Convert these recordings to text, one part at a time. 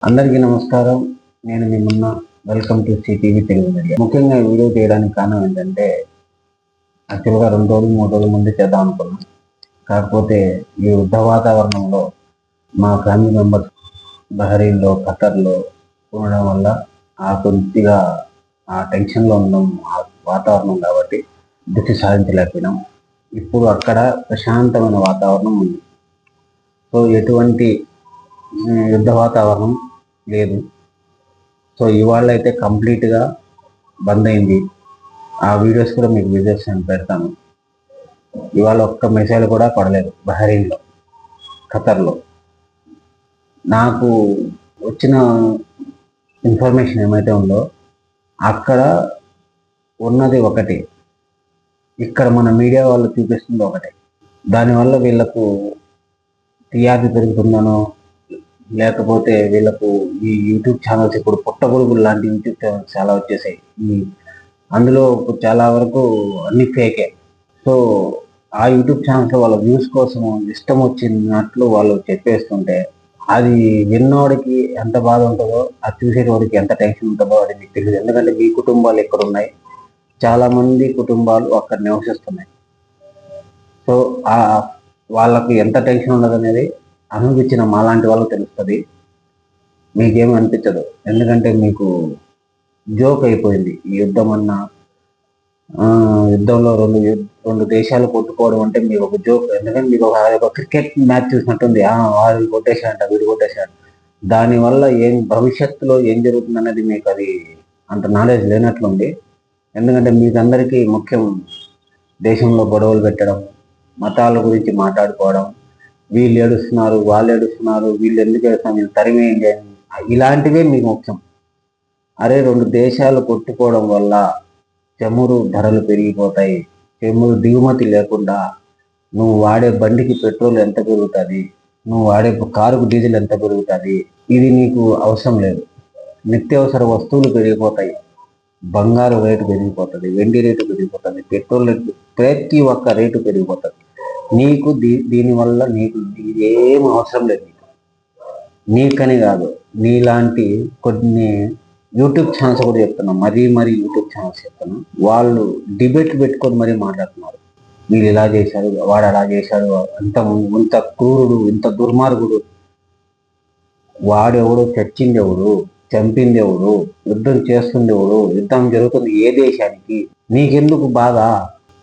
అందరికీ నమస్కారం. నేను మీ Munna. Welcome to CTV Telugu media. ముఖ్యంగా ఈ వీడియో చేయడానికి కారణం ఏంటంటే, యాక్చువల్గా 2 రోజులు 3 రోజుల ముందు చేద్దాం అనుకున్నాం. కాకపోతే ఈ యుద్ధ వాతావరణంలో మా ఫ్యామిలీ మెంబర్స్ బహరీన్లో, ఖతర్లో ఉండడం వల్ల కొద్దిగా ఆ టెన్షన్లో ఉన్నాం. ఆ వాతావరణం కాబట్టి దృష్టి సాధించలేకపోయినాం. ఇప్పుడు అక్కడ ప్రశాంతమైన వాతావరణం ఉంది. సో ఎటువంటి యుద్ధ వాతావరణం లేదు. సో ఇవాళ అయితే కంప్లీట్గా బంద్ అయింది. ఆ వీడియోస్ కూడా మీకు వీడియోస్ నేను పెడతాను. ఇవాళ ఒక్క మెసేజ్ కూడా పడలేదు బహరీన్లో, ఖతర్లో. నాకు వచ్చిన ఇన్ఫర్మేషన్ ఏమైతే ఉందో అక్కడ ఉన్నది ఒకటి, ఇక్కడ మన మీడియా వాళ్ళు చూపిస్తుంది ఒకటి. దానివల్ల వీళ్ళకు టీఆర్పీ పెరుగుతుందనో, లేకపోతే వీళ్ళకు ఈ యూట్యూబ్ ఛానల్స్ ఇప్పుడు పుట్టగొడుగులు లాంటి యూట్యూబ్ ఛానల్స్ చాలా వచ్చేసాయి. అందులో చాలా వరకు అన్ని ఫేకే. సో ఆ యూట్యూబ్ ఛానల్స్ వాళ్ళ వ్యూస్ కోసం ఇష్టం వచ్చినట్లు వాళ్ళు చెప్పేస్తుంటే అది విన్నోడికి ఎంత బాధ ఉంటుందో, అది చూసేటోడికి ఎంత టెన్షన్ ఉంటుందో అది మీకు తెలియదు. ఎందుకంటే మీ కుటుంబాలు ఎక్కడ ఉన్నాయి, చాలా మంది కుటుంబాలు అక్కడ నివసిస్తున్నాయి. సో వాళ్ళకు ఎంత టెన్షన్ ఉండదు అనేది అనుభవించిన మాలాంటి వాళ్ళకి తెలుస్తుంది. మీకేమీ అనిపించదు, ఎందుకంటే మీకు జోక్ అయిపోయింది ఈ యుద్ధం అన్న. యుద్ధంలో రెండు దేశాలు కొట్టుకోవడం అంటే మీకు ఒక జోక్. ఎందుకంటే మీకు ఒక క్రికెట్ మ్యాచ్ చూసినట్టుంది. వాడు కొట్టేశాడంట, వీడు కొట్టేశాడు. దానివల్ల భవిష్యత్తులో ఏం జరుగుతుంది అనేది మీకు అది అంత నాలెడ్జ్ లేనట్లుంది. ఎందుకంటే మీకందరికీ ముఖ్యం దేశంలో గొడవలు పెట్టడం, మతాల గురించి మాట్లాడుకోవడం, వీళ్ళు ఏడుస్తున్నారు, వాళ్ళు ఏడుస్తున్నారు, వీళ్ళు ఎందుకు ఏడుస్తున్నారు, వీళ్ళు తరిమేయండి, ఇలాంటివే మీకు ముఖ్యం. అరే 2 దేశాలు కొట్టుకోవడం వల్ల చమురు ధరలు పెరిగిపోతాయి. చమురు దిగుమతి లేకుండా నువ్వు వాడే బండికి పెట్రోల్ ఎంత పెరుగుతుంది, నువ్వు వాడే కారుకు డీజిల్ ఎంత పెరుగుతుంది, ఇది నీకు అవసరం లేదు. నిత్యావసర వస్తువులు పెరిగిపోతాయి, బంగారు రేటు పెరిగిపోతుంది, వెండి రేటు పెరిగిపోతుంది, పెట్రోల్ రేటు, ప్రతి ఒక్క రేటు పెరిగిపోతుంది. నీకు దీనివల్ల నీకు ఏం అవసరం లేదు. నీకని కాదు, నీలాంటి కొన్ని యూట్యూబ్ ఛానల్స్ కూడా చెప్తున్నాం, మరీ యూట్యూబ్ ఛానల్స్ చెప్తున్నాం. వాళ్ళు డిబేట్ పెట్టుకొని మరీ మాట్లాడుతున్నారు. వీళ్ళు ఇలా చేశారు, వాడు అలా చేశాడు, ఇంత క్రూరుడు, ఇంత దుర్మార్గుడు, వాడెవడు, చచ్చిందెవడు, చంపిందెవడు, యుద్ధం చేస్తుండేవాడు, యుద్ధం జరుగుతుంది ఏ దేశానికి, నీకెందుకు బాధ?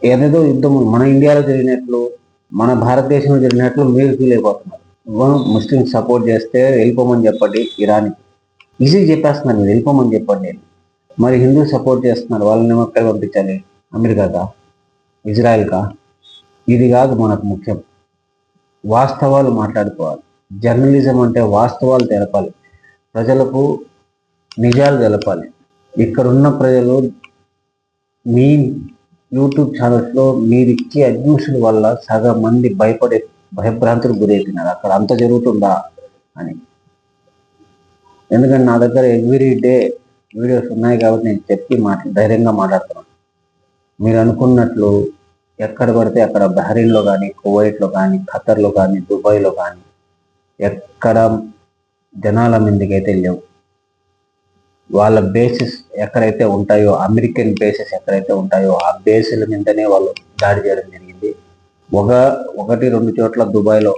ఏదేదో యుద్ధం మన ఇండియాలో జరిగినట్లు, మన భారతదేశంలో జరిగినట్లు మీరు ఫీల్ అయిపోతున్నారు. ముస్లిం సపోర్ట్ చేస్తే వెళ్ళిపోమని చెప్పండి ఇరాన్కి, ఈజీ చెప్పేస్తున్నారు, మీరు వెళ్ళిపోమని చెప్పండి. మరి హిందూ సపోర్ట్ చేస్తున్నారు, వాళ్ళని ఎక్కడ పంపించాలి? అమెరికాకా, ఇజ్రాయెల్కా? ఇది కాదు మనకు ముఖ్యం. వాస్తవాలు మాట్లాడుకోవాలి. జర్నలిజం అంటే వాస్తవాలు తెలపాలి, ప్రజలకు నిజాలు తెలపాలి. ఇక్కడున్న ప్రజలు మీ యూట్యూబ్ ఛానల్స్లో మీరు ఇచ్చే అడ్యూసుల వల్ల సగం మంది భయభ్రాంతులకు గురైతున్నారు. అక్కడ అంత జరుగుతుందా అని. ఎందుకంటే నా దగ్గర ఎవ్రీ డే వీడియోస్ ఉన్నాయి కాబట్టి నేను చెప్పి ధైర్యంగా మాట్లాడుతున్నాను. మీరు అనుకున్నట్లు ఎక్కడ పడితే అక్కడ బహరీన్లో కానీ, కువైట్లో కానీ, ఖతర్లో కానీ, దుబాయ్లో కానీ ఎక్కడ జనాల మీదకైతే లేవు. వాళ్ళ బేసెస్ ఎక్కడైతే ఉంటాయో, అమెరికన్ బేసెస్ ఎక్కడైతే ఉంటాయో ఆ బేసుల మీదనే వాళ్ళు దాడి చేయడం జరిగింది. 1-2 చోట్ల దుబాయ్లో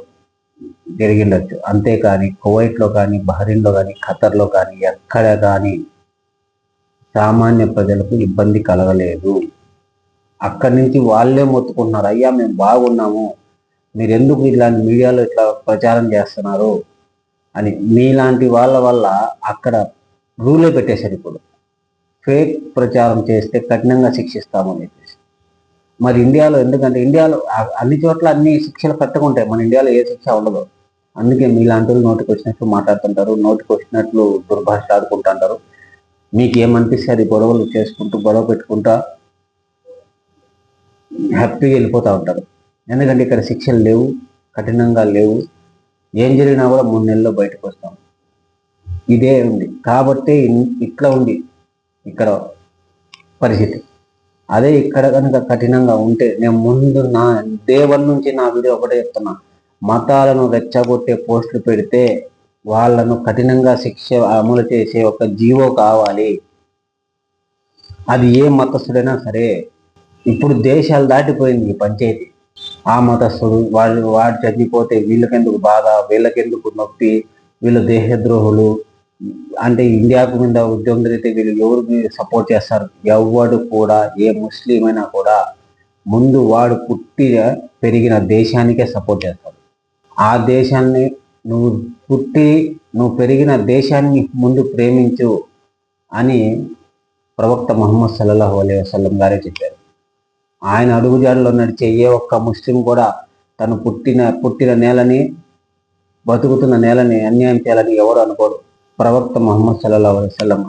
జరిగిండొచ్చు, అంతేకాని కువైట్లో కానీ, బహరీన్లో కానీ, ఖతర్లో కానీ ఎక్కడ కానీ సామాన్య ప్రజలకు ఇబ్బంది కలగలేదు. అక్కడి నుంచి వాళ్ళే మొత్తుకుంటున్నారు, అయ్యా మేము బాగున్నాము, మీరు ఎందుకు ఇలాంటి మీడియాలో ఇట్లా ప్రచారం చేస్తున్నారు అని. మీలాంటి వాళ్ళ వల్ల అక్కడ రూలే పెట్టేశారు. ఇప్పుడు ఫేక్ ప్రచారం చేస్తే కఠినంగా శిక్షిస్తామని చెప్పేసి. మరి ఇండియాలో ఎందుకంటే ఇండియాలో అన్ని చోట్ల అన్ని శిక్షలు కట్టుకుంటాయి, మన ఇండియాలో ఏ శిక్ష ఉండదు. అందుకే మీలాంటి వాళ్ళు నోటికి వచ్చినట్లు మాట్లాడుతుంటారు, నోటికి వచ్చినట్లు దుర్భాష ఆడుకుంటుంటారు. మీకు ఏమనిపిస్తే అది గొడవలు చేసుకుంటూ గొడవ పెట్టుకుంటా హ్యాపీగా వెళ్ళిపోతూ ఉంటారు. ఎందుకంటే ఇక్కడ శిక్షలు లేవు, కఠినంగా లేవు. ఏం జరిగినా కూడా 3 నెలల్లో బయటకు వస్తాం. ఇదే ఉంది కాబట్టి ఇట్లా ఉంది ఇక్కడ పరిస్థితి. అదే ఇక్కడ కనుక కఠినంగా ఉంటే, నేను ముందు నా డే 1 నుంచి నా వీడియో ఒకటే చెప్తున్నా, మతాలను రెచ్చగొట్టే పోస్టులు పెడితే వాళ్ళను కఠినంగా శిక్ష అమలు చేసే ఒక జీవో కావాలి. అది ఏ మతస్థుడైనా సరే. ఇప్పుడు దేశాలు దాటిపోయింది ఈ పంచాయతీ. ఆ మతస్థుడు వాడు చనిపోతే వీళ్ళకెందుకు బాధ, వీళ్ళకెందుకు నొప్పి, వీళ్ళు దేశద్రోహులు అంటే ఇండియాకు మీద ఉద్యమం జరిగితే వీళ్ళు ఎవరికి సపోర్ట్ చేస్తారు? ఎవడు కూడా, ఏ ముస్లిం అయినా కూడా ముందు వాడు పుట్టి పెరిగిన దేశానికే సపోర్ట్ చేస్తాడు. ఆ దేశాన్ని నువ్వు పెరిగిన దేశాన్ని ముందు ప్రేమించు అని ప్రవక్త ముహమ్మద్ సల్లల్లాహు అలైహి వసల్లం గారే చెప్పారు. ఆయన అడుగుజాడలో నడిచే ఏ ఒక్క ముస్లిం కూడా తను పుట్టిన నేలని, బతుకుతున్న నేలని అన్యాయం చేయాలని ఎవరు అనుకోరు. ప్రవక్త ముహమ్మద్ సల్లల్లాహు అలైహి వసల్లం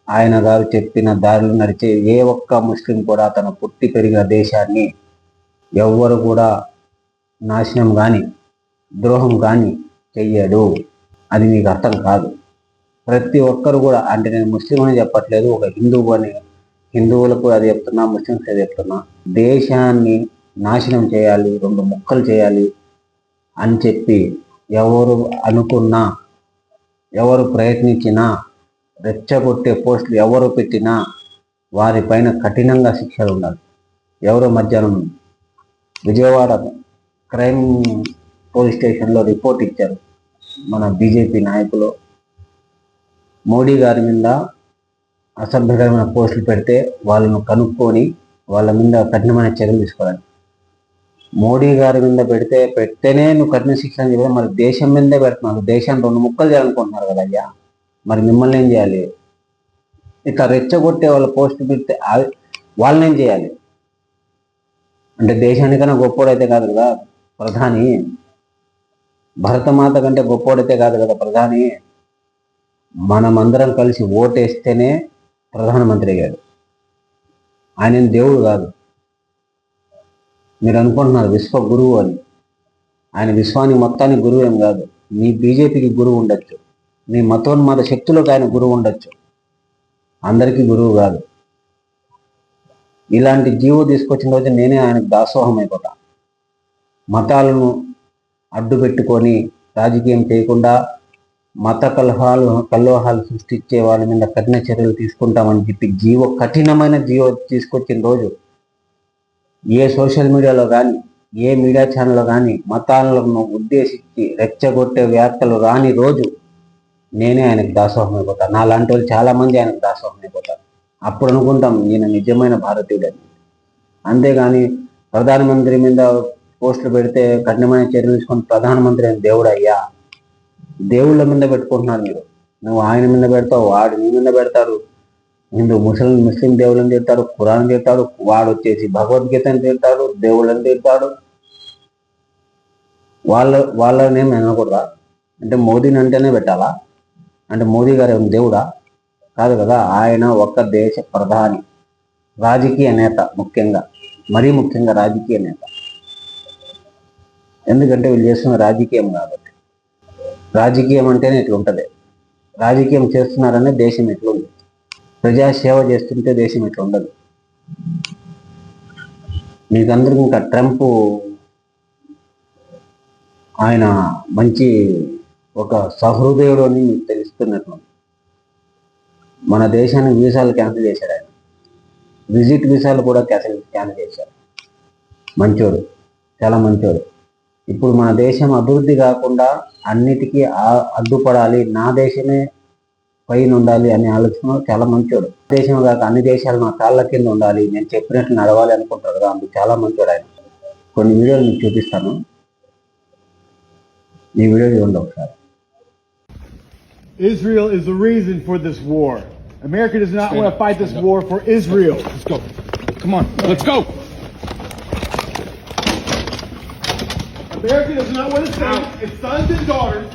ఆయన గారు చెప్పిన దారిలో నడిచే ఏ ఒక్క ముస్లిం కూడా తను పుట్టి పెరిగిన దేశాన్ని ఎవ్వరు కూడా నాశనం కానీ ద్రోహం కానీ చెయ్యడు. అది మీకు అర్థం కాదు. ప్రతి ఒక్కరు కూడా, అంటే నేను ముస్లిం అని చెప్పట్లేదు, ఒక హిందువు అని, హిందువులకు అది చెప్తున్నా, ముస్లింస్ అది చెప్తున్నా, దేశాన్ని నాశనం చేయాలి, 2 ముక్కలు చేయాలి అని చెప్పి ఎవరు అనుకున్నా, ఎవరు ప్రయత్నించినా, రెచ్చగొట్టే పోస్టులు ఎవరు పెట్టినా వారిపైన కఠినంగా శిక్షలు ఉండాలి. ఎవరో మధ్యాహ్నం విజయవాడ క్రైమ్ పోలీస్ స్టేషన్లో రిపోర్ట్ ఇచ్చారు మన బీజేపీ నాయకులు. మోడీ గారి మీద అసభ్యకరమైన పోస్టులు పెడితే వాళ్ళను కనుక్కొని వాళ్ళ మీద కఠినమైన చర్యలు తీసుకోవాలి. మోడీ గారి మీద పెడితేనే నువ్వు కఠిన శిక్ష అని చెప్పి మరి దేశం మీదే పెడుతున్నారు. దేశాన్ని 2 ముక్కలు చేయాలనుకుంటున్నారు కదా అయ్యా, మరి మిమ్మల్ని ఏం చేయాలి? ఇట్లా రెచ్చగొట్టే వాళ్ళ పోస్టు పెడితే వాళ్ళని ఏం చేయాలి? అంటే దేశానికన్నా గొప్పోడైతే కాదు కదా ప్రధాని, భరతమాత కంటే గొప్పోడైతే కాదు కదా ప్రధాని. మనమందరం కలిసి ఓటేస్తేనే ప్రధానమంత్రి అయ్యాడు. ఆయన దేవుడు కాదు. మీరు అనుకుంటున్నారు విశ్వ గురువు అని. ఆయన విశ్వానికి మొత్తానికి గురువు ఏం కాదు. మీ బీజేపీకి గురువు ఉండొచ్చు, మీ మతోన్మాద శక్తులకు ఆయన గురువు ఉండొచ్చు, అందరికీ గురువు కాదు. ఇలాంటి జీవో తీసుకొచ్చిన రోజు నేనే ఆయనకు దాసోహం అయిపోతా. మతాలను అడ్డు పెట్టుకొని రాజకీయం చేయకుండా మత కల్లోహాలు సృష్టించే వాళ్ళ మీద కఠిన చర్యలు తీసుకుంటామని చెప్పి కఠినమైన జీవో తీసుకొచ్చిన రోజు ఏ సోషల్ మీడియాలో కానీ, ఏ మీడియా ఛానల్లో కానీ మతాలను ఉద్దేశించి రెచ్చగొట్టే వ్యాఖ్యలు రాని రోజు నేనే ఆయనకు దాసోహం అయిపోతాను. నా లాంటి వాళ్ళు చాలామంది ఆయనకు దాసోహం అయిపోతారు. అప్పుడు అనుకుంటాం ఈయన నిజమైన భారతీయుడని. అంతేగాని ప్రధానమంత్రి మీద పోస్టులు పెడితే కఠినమైన చర్యలు తీసుకొని ప్రధానమంత్రి అని దేవుడు అయ్యా, దేవుళ్ళ మీద పెట్టుకుంటున్నారు మీరు. నువ్వు ఆయన మీద పెడతావు, వాడు నీ మీద పెడతాడు. ముస్లిం దేవుళ్ళని తిడతాడు, ఖురాన్ తిడతాడు, వాడు వచ్చేసి భగవద్గీతని తిడతాడు, దేవుళ్ళని తిడతాడు. వాళ్ళనేం అనకూడదా? అంటే మోదీని అంటేనే పెట్టాలా? అంటే మోదీ గారు ఏమైనా దేవుడా? కాదు కదా. ఆయన ఒక దేశ ప్రధాని, రాజకీయ నేత, మరీ ముఖ్యంగా రాజకీయ నేత. ఎందుకంటే వీళ్ళు చేస్తున్న రాజకీయం కాబట్టి. రాజకీయం అంటేనే ఇట్లా ఉంటుంది. రాజకీయం చేస్తున్నారనే దేశం ఎట్లుంది, ప్రజాసేవ చేస్తుంటే దేశం ఇట్లా ఉండదు. మీకందరికీ ఇంకా ట్రంప్ ఆయన మంచి ఒక సహృదయుడు అని మీకు తెలుస్తున్నట్లు. మన దేశానికి వీసాలు క్యాన్సిల్ చేశాడు ఆయన, విజిట్ వీసాలు కూడా క్యాన్సిల్ చేశారు. మంచోడు, చాలా మంచోడు. ఇప్పుడు మన దేశం అభివృద్ధి కాకుండా అన్నిటికీ అడ్డుపడాలి, నా దేశమే పైన ఉండాలి అనే ఆలోచన చాలా మంచోడు. దేశం కాక అన్ని దేశాలు నా కాళ్ళ కింద ఉండాలి, నేను చెప్పినట్లు నడవాలి అనుకుంటారు కదా, అందుకు చాలా మంచోడు ఆయన. కొన్ని వీడియోలు మీకు చూపిస్తాను, ఈ వీడియో చూడండి ఒకసారి. Israel is the reason for this war. America does not want to fight this war for Israel. Let's go. Come on, let's go. America does not want to send its sons and daughters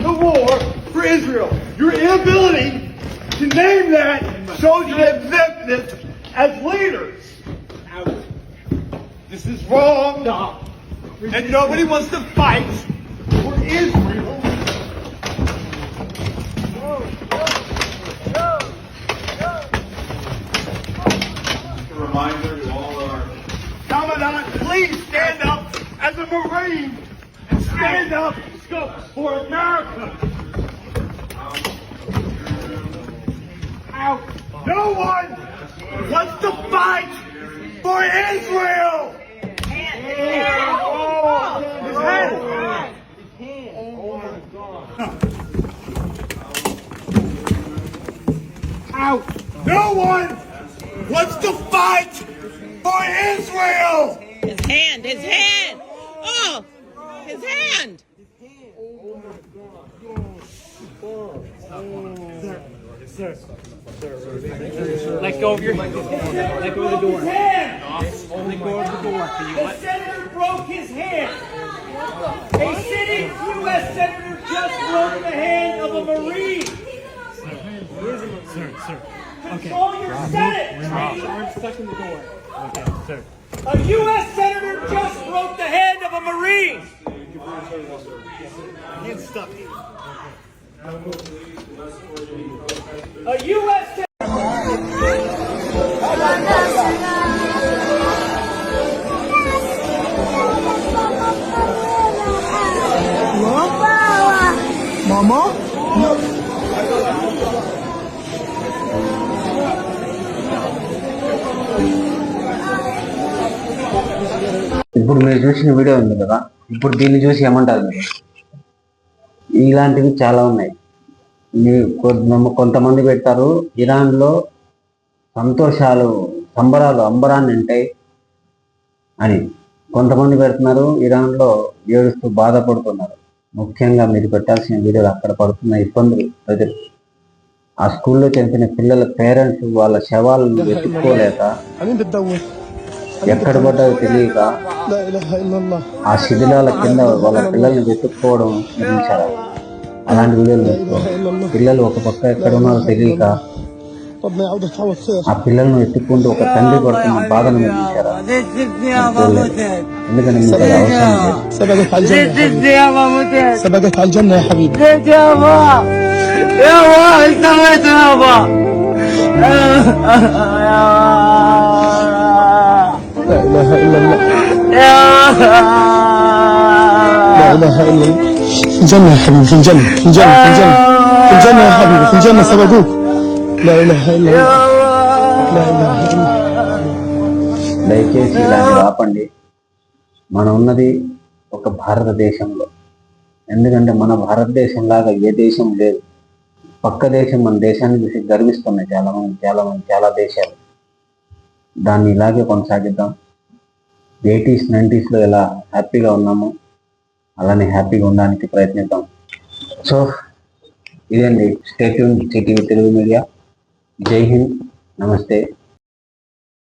to war for Israel. Your inability to name that shows your exemptness as leaders. This is wrong. And nobody wants to fight for Israel. A reminder to all our Commandant, please stand up as a Marine and stand up for America. No one wants to fight for Israel. His hand. No one wants to fight for Israel. His hand, his hand. Oh, his hand. Let go of your hand. Let go of the door. Let go of the door. Can you The senator broke his hand. A sitting U.S. senator just broke the hand of a Marine. Sir. Control your Senate. Arm stuck in the door. Okay, sir. A U.S. senator just broke the hand of a Marine. Hand stuck. A U.S. ఇప్పుడు మీరు చూసిన video ఉంది కదా, ఇప్పుడు దీన్ని చూసి ఏమంటారు మీరు? ఇలాంటివి చాలా ఉన్నాయి. కొంతమంది పెడతారు ఇరాన్లో సంతోషాలు సంబరాలు అంబరాన్ని ఉంటాయి అని, కొంతమంది పెడుతున్నారు ఇరాన్లో ఏడుస్తూ బాధపడుతున్నారు. ముఖ్యంగా మీరు పెట్టాల్సిన వీడియోలు అక్కడ పడుతున్న ఇబ్బందులు ప్రజలు, ఆ స్కూల్లో చనిపోయిన పిల్లల పేరెంట్స్ వాళ్ళ శవాలను వెతుక్కోలేక ఎక్కడ పడ్డారో తెలియక ఆ శిథిలాల కింద వాళ్ళ పిల్లల్ని వెతుక్కోవడం నిర్మించారు. అలాంటి వీడియోలు పెట్టుకోవాలి. పిల్లలు ఒక పక్క ఎక్కడ ఉన్నారో తెలియక ఆ పిల్లలను ఎత్తుక్కుంటూ ఒక తండ్రి పడుతున్న బాధను నిర్మించారు. ఎందుకంటే మీకు అది అవసరం లేదు. سبقت على الجنة يا حبيبي. لا إله إلا الله. لا إله إلا الله. في الجنة يا حبيبي، في الجنة، في الجنة، في الجنة، في الجنة يا حبيبي، في الجنة سبقوك. لا إله إلا الله. لا إله إلا الله. దయచేసి ఇలాంటి ఆపండి. మనం ఉన్నది ఒక భారతదేశంలో. ఎందుకంటే మన భారతదేశం లాగా ఏ దేశం లేదు. పక్క దేశం మన దేశాన్ని చూసి గర్విస్తున్నాయి చాలా దేశాలు. దాన్ని ఇలాగే కొనసాగిద్దాం. 80s 90s ఎలా హ్యాపీగా ఉన్నామో అలానే హ్యాపీగా ఉండడానికి ప్రయత్నిద్దాం. సో ఇదండి. Stay tune CTV Telugu media. జై హింద్, నమస్తే.